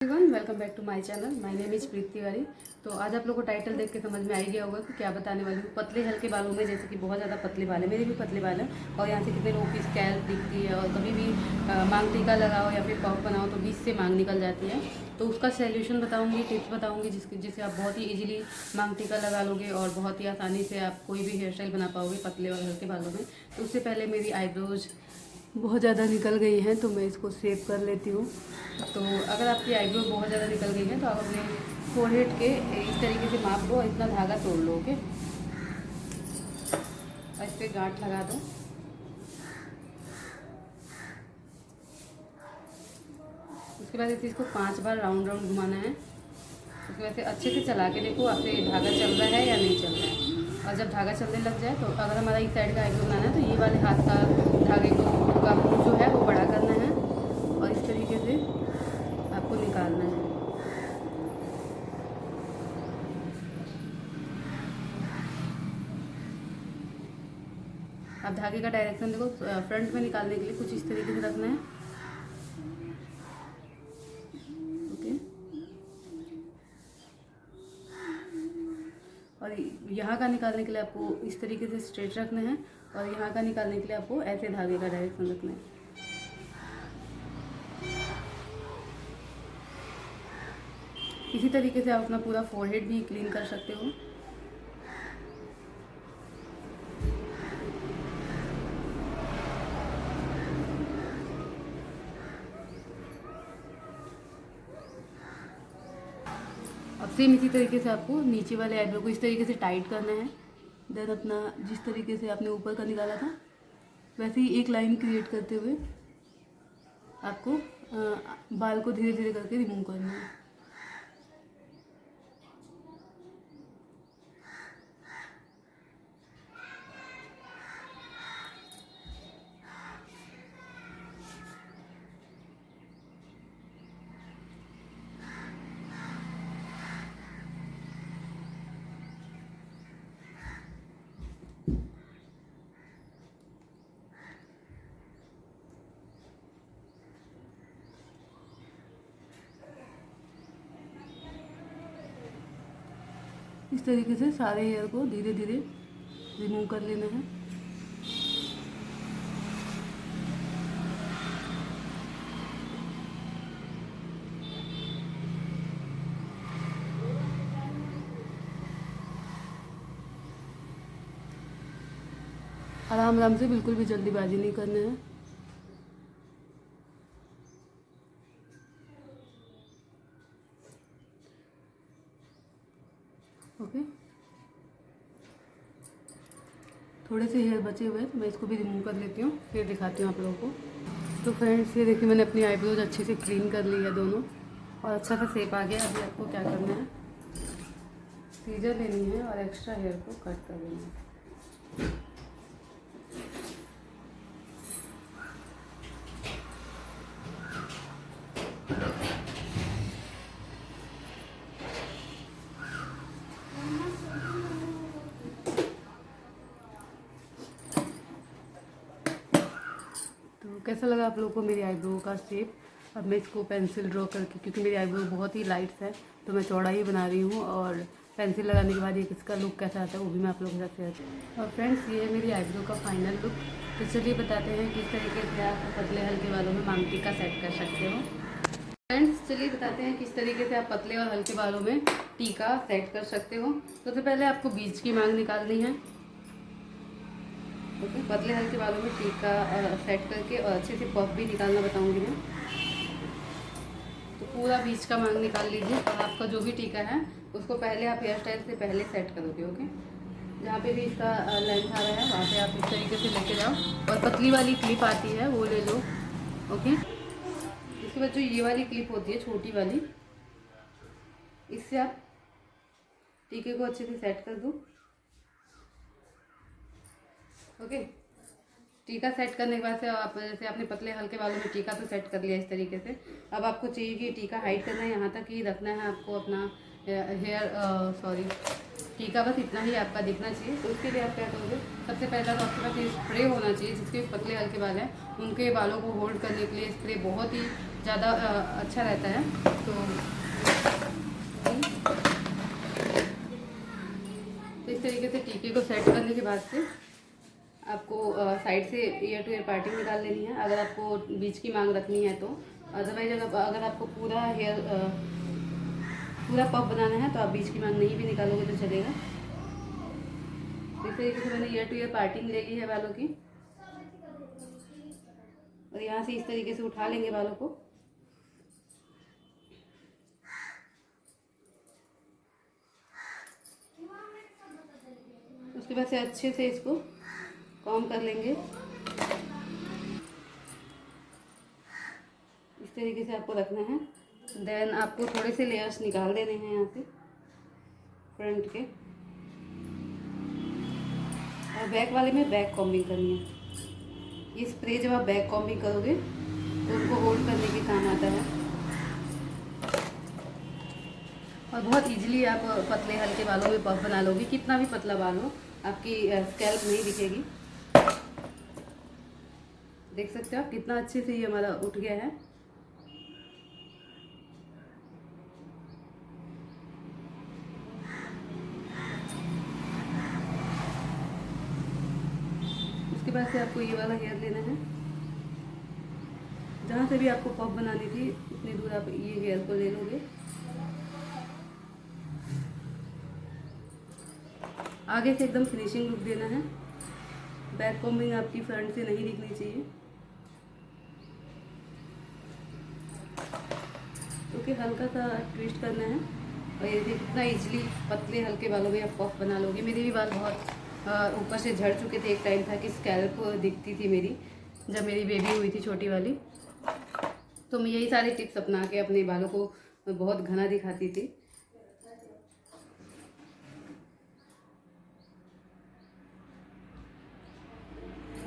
Everyone, welcome back to my channel. My name is Preeti Tiwari. तो आज आप लोगों को टाइटल देख के समझ में आ ही गया होगा कि क्या बताने वाली हूँ। पतले हल्के बालों में, जैसे कि बहुत ज़्यादा पतले बाल है, मेरे भी पतले बाल हैं और यहाँ से कितने लोगों की स्कैल्प दिखती है और कभी भी मांग टीका लगाओ या फिर पफ बनाओ तो बीच से मांग निकल जाती है। तो उसका सोल्यूशन बताऊँगी, टिप्स बताऊँगी जिससे आप बहुत ही ईजिली मांग टीका लगा लोगे और बहुत ही आसानी से आप कोई भी हेयर स्टाइल बना पाओगे पतले और हल्के बालों में। तो उससे पहले मेरी आईब्रोज बहुत ज़्यादा निकल गई हैं तो मैं इसको सेव कर लेती हूँ। तो अगर आपकी आईब्रो बहुत ज़्यादा निकल गई है तो आप अपने फोरहेड के इस तरीके से माप लो और इतना धागा तोड़ लो। ओके, और इस पर गांठ लगा दो। उसके बाद इस चीज़ को 5 बार राउंड राउंड घुमाना है। उसके बाद से अच्छे से चला के देखो आपसे धागा चल रहा है या नहीं चल रहा है। और जब धागा चलने लग जाए तो अगर हमारा इस साइड का आईब्रो बनाना है तो ये वाले हाथ का धागे को का मुँह जो है वो बड़ा करना है और इस तरीके से आपको निकालना है। आप धागे का डायरेक्शन देखो, फ्रंट में निकालने के लिए कुछ इस तरीके से रखना है। ओके, और यहाँ का निकालने के लिए आपको इस तरीके से स्ट्रेट रखना है और यहाँ का निकालने के लिए आपको ऐसे धागे का डायरेक्शन रखना है। इसी तरीके से आप अपना पूरा फोरहेड भी क्लीन कर सकते हो। अब सेम इसी तरीके से आपको नीचे वाले आईब्रो को इस तरीके से टाइट करना है। देन अपना जिस तरीके से आपने ऊपर का निकाला था वैसे ही एक लाइन क्रिएट करते हुए आपको बाल को धीरे धीरे करके रिमूव करना है। इस तरीके से सारे हेयर को धीरे धीरे रिमूव कर लेना है। आराम आराम से, बिल्कुल भी जल्दीबाजी नहीं करना है। ओके, थोड़े से हेयर बचे हुए हैं तो मैं इसको भी रिमूव कर लेती हूँ, फिर दिखाती हूँ आप लोगों को। तो फ्रेंड्स, ये देखिए मैंने अपनी आईब्रोज अच्छे से क्लीन कर ली है दोनों और अच्छा सा शेप आ गया। अभी आपको क्या करना है, सीजर लेनी है और एक्स्ट्रा हेयर को कट कर देना है। तो कैसा लगा आप लोगों को मेरी आईब्रो का शेप? अब मैं इसको पेंसिल ड्रॉ करके, क्योंकि मेरी आईब्रो बहुत ही लाइट है तो मैं चौड़ा ही बना रही हूँ और पेंसिल लगाने के बाद ये इसका लुक कैसा आता है वो भी मैं आप लोगों के साथ शेयर करूँ। और फ्रेंड्स, ये है मेरी आईब्रो का फाइनल लुक। तो चलिए बताते हैं किस तरीके से आप पतले हल्के बालों में मांग टीका सेट कर सकते हो। फ्रेंड्स, चलिए बताते हैं किस तरीके से आप पतले और हल्के बालों में टीका सेट कर सकते हो। सबसे पहले आपको बीच की मांग निकालनी है। ओके, पतले हल्के बालों में टीका सेट करके और अच्छे से पफ भी निकालना बताऊंगी मैं। तो पूरा बीच का मांग निकाल लीजिए और आपका जो भी टीका है उसको पहले आप हेयर स्टाइल से पहले सेट करोगे। ओके, जहाँ पे भी इसका लेंथ आ रहा है वहाँ पे आप इस तरीके से लेके जाओ और पतली वाली क्लिप आती है वो ले लो। ओके, इसके बाद जो ये वाली क्लिप होती है छोटी वाली, इससे आप टीके को अच्छे से सेट कर दो। ओके, टीका सेट करने के बाद से आप जैसे आपने पतले हल्के बालों में टीका तो सेट कर लिया इस तरीके से। अब आपको चाहिए कि टीका हाइड करना है, यहाँ तक ही रखना है आपको अपना टीका बस इतना ही आपका दिखना चाहिए। तो उसके लिए आप क्या करोगे, सबसे पहला तो आपके पास ये स्प्रे होना चाहिए। जिसके पतले हल्के बाल हैं उनके बालों को होल्ड करने के लिए स्प्रे बहुत ही ज़्यादा अच्छा रहता है। तो इस तरीके से टीके को सेट करने के बाद से आपको साइड से ईयर टू ईयर पार्टिंग निकाल लेनी है, अगर आपको बीच की मांग रखनी है तो। अदरवाइज अगर आपको पूरा हेयर पूरा पफ बनाना है तो आप बीच की मांग नहीं भी निकालोगे तो चलेगा। इस तरीके से मैंने ईयर टू ईयर पार्टिंग ले ली है बालों की, और यहाँ से इस तरीके से उठा लेंगे बालों को। उसके बाद से अच्छे से इसको कॉम्ब कर लेंगे। इस तरीके से आपको रखना है। देन आपको थोड़े से लेयर्स निकाल देने हैं यहाँ से फ्रंट के, और बैक वाले में बैक कॉम्बिंग करनी है। ये स्प्रे जब आप बैक कॉम्बिंग करोगे तो उनको होल्ड करने के काम आता है, और बहुत इजीली आप पतले हल्के बालों में पफ बना लोगे। कितना भी पतला बाल हो, आपकी स्कैल्प नहीं दिखेगी। देख सकते हो आप कितना अच्छे से ये हमारा उठ गया है। उसके बाद से आपको ये वाला हेयर लेना है, जहाँ से भी आपको पफ बनानी थी उतनी दूर आप ये हेयर को ले लोगे। आगे से एकदम फिनिशिंग लुक देना है। बैक कॉम्बिंग आपकी फ्रंट से नहीं दिखनी चाहिए, क्योंकि हल्का सा ट्विस्ट करना है। और ये कितना इजीली पतले हल्के बालों में आप पफ बना लोगे। मेरे भी बाल बहुत ऊपर से झड़ चुके थे। एक टाइम था कि स्कैल्प दिखती थी मेरी, जब मेरी बेबी हुई थी छोटी वाली। तो मैं यही सारे टिप्स अपना के अपने बालों को बहुत घना दिखाती थी।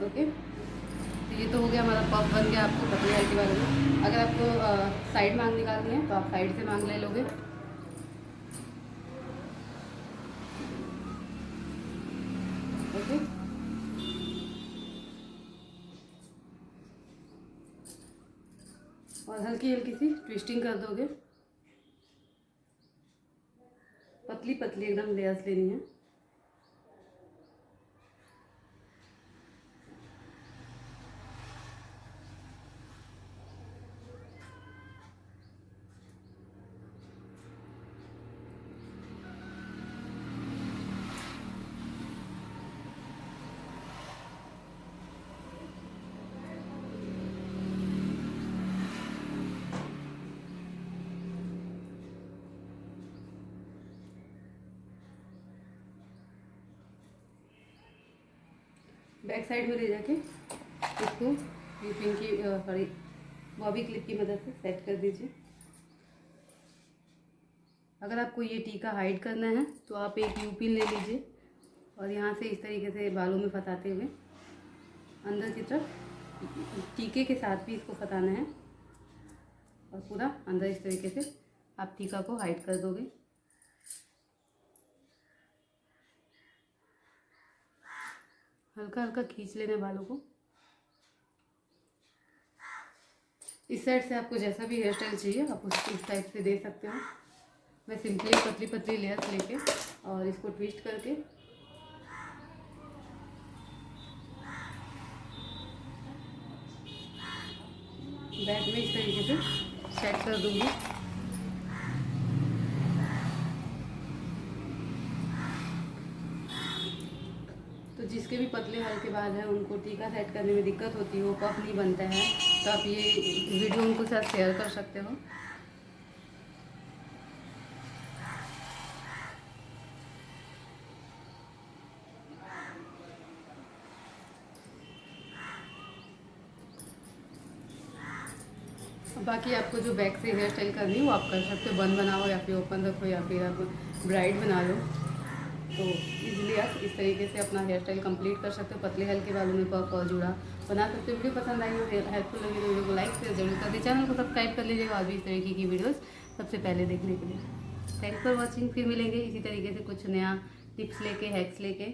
ओके, तो ये तो हो गया हमारा पफ बन गया आपको पतले हल्के बालों में। अगर आपको साइड मांग निकालनी है तो आप साइड से मांग ले लोगे। ओके, और हल्की हल्की सी ट्विस्टिंग कर दोगे। पतली पतली एकदम लेयर्स लेनी है। बैक साइड में ले जाके इसको क्लिपिंग की सॉरी बॉबी क्लिप की मदद से सेट कर दीजिए। अगर आपको ये टीका हाइड करना है तो आप एक यू पिन ले लीजिए, और यहाँ से इस तरीके से बालों में फंसाते हुए अंदर की तरफ टीके के साथ भी इसको फंसाना है, और पूरा अंदर इस तरीके से आप टीका को हाइड कर दोगे। हल्का हल्का खींच लेना बालों को। इस साइड से आपको जैसा भी हेयर स्टाइल चाहिए आप उसको इस टाइप से दे सकते हो। मैं सिंपली पतली पतली लेयर्स लेके और इसको ट्विस्ट करके बैक में इस तरीके से सेट कर दूंगी। तो जिसके भी पतले हल्के बाल हैं उनको टीका सेट करने में दिक्कत होती हो, पफ नहीं बनता है, तो आप ये वीडियो उनको साथ शेयर कर सकते हो। बाकी आपको जो बैक से हेयर स्टाइल करनी है वो आप कर सकते हो, बन बनाओ या फिर ओपन रखो या फिर आप ब्राइड बना लो। तो इजीली आप इस तरीके से अपना हेयर स्टाइल कंप्लीट कर सकते हो। पतले हल्के बालों में पफ और जुड़ा बना सकते हो। वीडियो पसंद आई हो, हेल्पफुल लगी तो वीडियो को लाइक शेयर जरूर कर दीजिए। चैनल को सब्सक्राइब कर लीजिएगा और भी इस तरीके की वीडियोस सबसे पहले देखने के लिए। Thanks for watching. फिर मिलेंगे इसी तरीके से कुछ नया टिप्स लेके, हैक्स लेके।